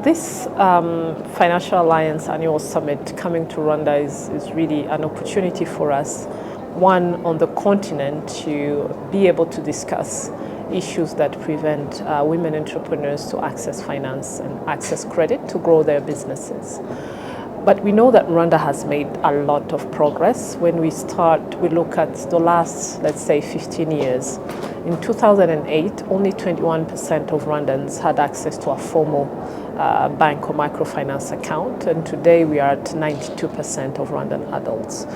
This Financial Alliance Annual Summit coming to Rwanda is really an opportunity for us, one on the continent, to be able to discuss issues that prevent women entrepreneurs to access finance and access credit to grow their businesses. But we know that Rwanda has made a lot of progress. When we look at the last, let's say, 15 years. In 2008, only 21% of Rwandans had access to a formal bank or microfinance account, and today we are at 92% of Rwandan adults,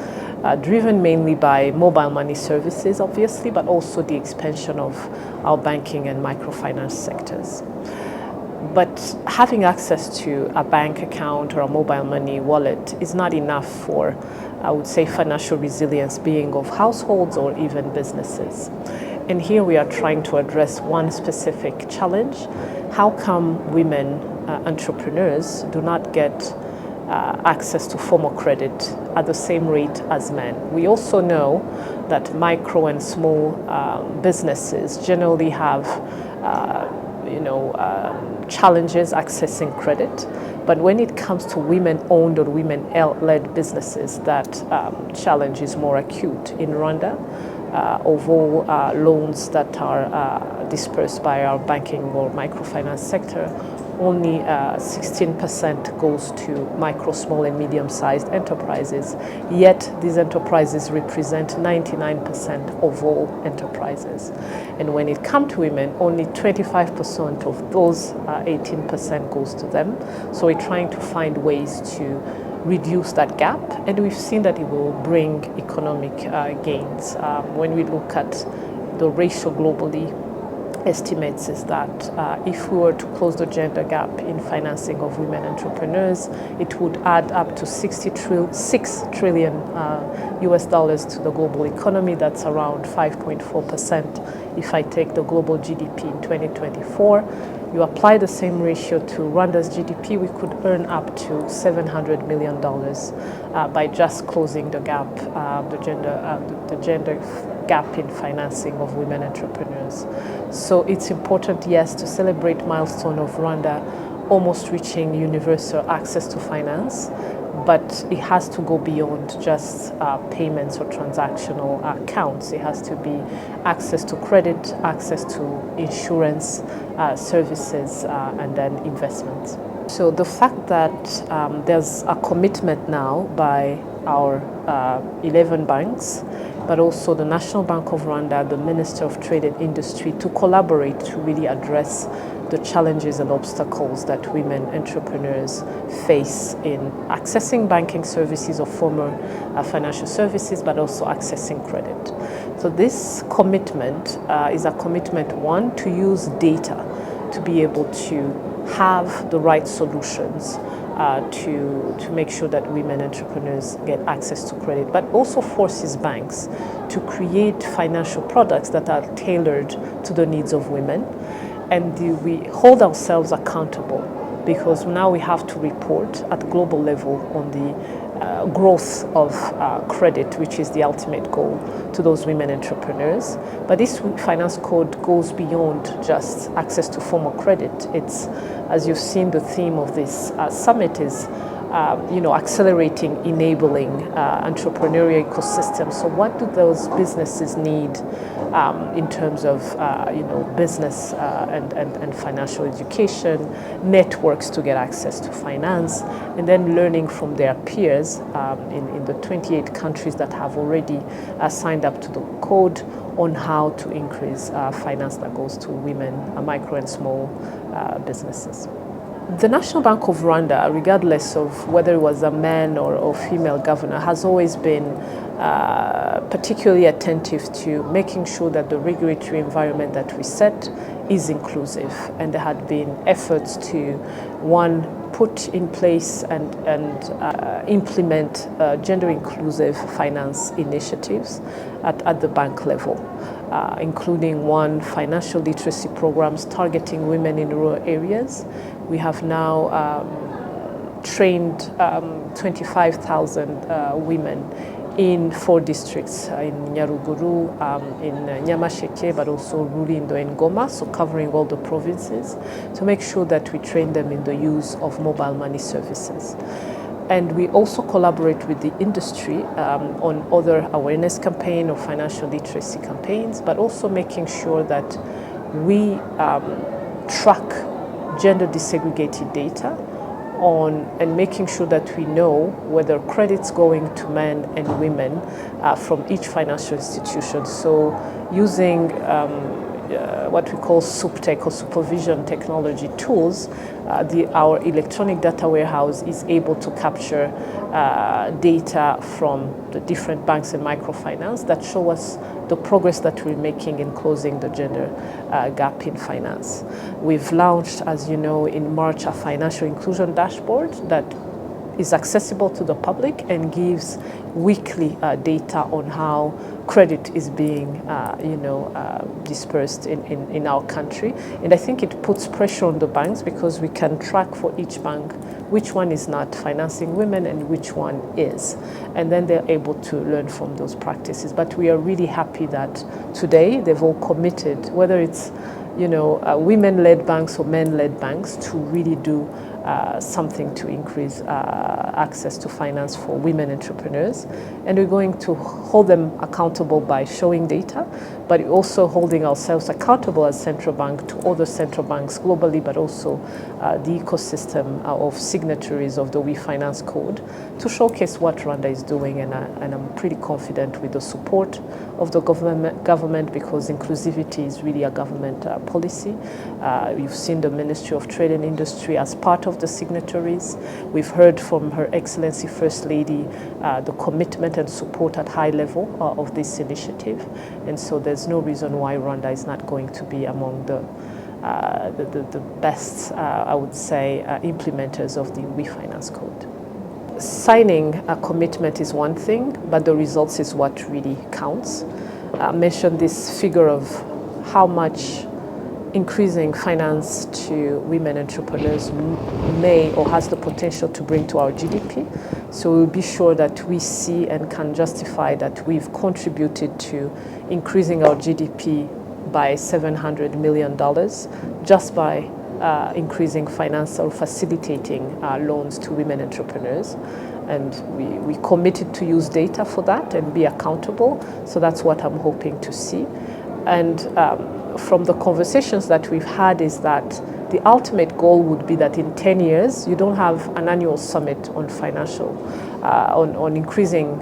driven mainly by mobile money services, obviously, but also the expansion of our banking and microfinance sectors. But having access to a bank account or a mobile money wallet is not enough for, I would say, financial resilience, being of households or even businesses. And here we are trying to address one specific challenge. How come women entrepreneurs do not get access to formal credit at the same rate as men? We also know that micro and small businesses generally have challenges accessing credit. But when it comes to women-owned or women-led businesses, that challenge is more acute. In Rwanda, of all loans that are dispersed by our banking or microfinance sector, only 16% goes to micro, small, and medium-sized enterprises. Yet these enterprises represent 99% of all enterprises. And when it comes to women, only 25% of those 18% goes to them. So we're trying to find ways to reduce that gap, and we've seen that it will bring economic gains. When we look at the ratio globally, estimates is that if we were to close the gender gap in financing of women entrepreneurs, it would add up to $6 trillion US dollars to the global economy. That's around 5.4%. If I take the global GDP in 2024, you apply the same ratio to Rwanda's GDP, we could earn up to $700 million by just closing the gap, the gender gap in financing of women entrepreneurs. So it's important, yes, to celebrate milestone of Rwanda almost reaching universal access to finance, but it has to go beyond just payments or transactional accounts. It has to be access to credit, access to insurance services, and then investments. So the fact that there's a commitment now by our 11 banks, but also the National Bank of Rwanda, the Minister of Trade and Industry, to collaborate to really address the challenges and obstacles that women entrepreneurs face in accessing banking services or formal financial services, but also accessing credit. So this commitment is a commitment, one, to use data to be able to have the right solutions to make sure that women entrepreneurs get access to credit, but also forces banks to create financial products that are tailored to the needs of women. And we hold ourselves accountable, because now we have to report at global level on the growth of credit, which is the ultimate goal to those women entrepreneurs. But this finance code goes beyond just access to formal credit. It's, as you've seen, the theme of this summit is accelerating, enabling entrepreneurial ecosystems. So what do those businesses need in terms of business and financial education, networks to get access to finance, and then learning from their peers in the 28 countries that have already signed up to the code on how to increase finance that goes to women, micro and small businesses. The National Bank of Rwanda, regardless of whether it was a man or female governor, has always been particularly attentive to making sure that the regulatory environment that we set is inclusive. And there had been efforts to, one, put in place and implement gender inclusive finance initiatives at the bank level, including one, financial literacy programs targeting women in rural areas. We have now trained 25,000 women in 4 districts, in Nyaruguru, in Nyamasheke, but also Rulindo and Goma, so covering all the provinces, to make sure that we train them in the use of mobile money services. And we also collaborate with the industry on other awareness campaigns or financial literacy campaigns, but also making sure that we track gender desegregated data and making sure that we know whether credit's going to men and women from each financial institution. So using what we call SupTech or supervision technology tools, our electronic data warehouse is able to capture data from the different banks and microfinance that show us the progress that we're making in closing the gender gap in finance. We've launched, as you know, in March, a financial inclusion dashboard that is accessible to the public and gives weekly data on how credit is being dispersed in our country. And I think it puts pressure on the banks because we can track for each bank which one is not financing women and which one is. And then they're able to learn from those practices. But we are really happy that today they've all committed, whether it's women-led banks or men-led banks, to really do something to increase access to finance for women entrepreneurs. And we're going to hold them accountable by showing data, but also holding ourselves accountable as central bank to other central banks globally, but also the ecosystem of signatories of the We Finance Code to showcase what Rwanda is doing. And I'm pretty confident with the support of the government because inclusivity is really a government policy. You've seen the Ministry of Trade and Industry as part of the signatories. We've heard from Her Excellency First Lady the commitment and support at high level of this initiative. And so there's no reason why Rwanda is not going to be among the best, I would say, implementers of the We Finance Code. Signing a commitment is one thing, but the results is what really counts. I mentioned this figure of how much increasing finance to women entrepreneurs may or has the potential to bring to our GDP. So we'll be sure that we see and can justify that we've contributed to increasing our GDP by $700 million just by increasing finance or facilitating loans to women entrepreneurs. And we committed to use data for that and be accountable. So that's what I'm hoping to see. And from the conversations that we've had is that the ultimate goal would be that in 10 years, you don't have an annual summit on financial, on increasing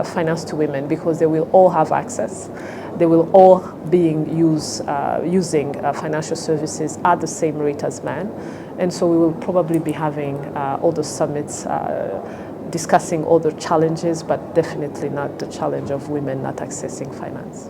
finance to women, because they will all have access. They will all be using financial services at the same rate as men. And so we will probably be having other summits discussing other challenges, but definitely not the challenge of women not accessing finance.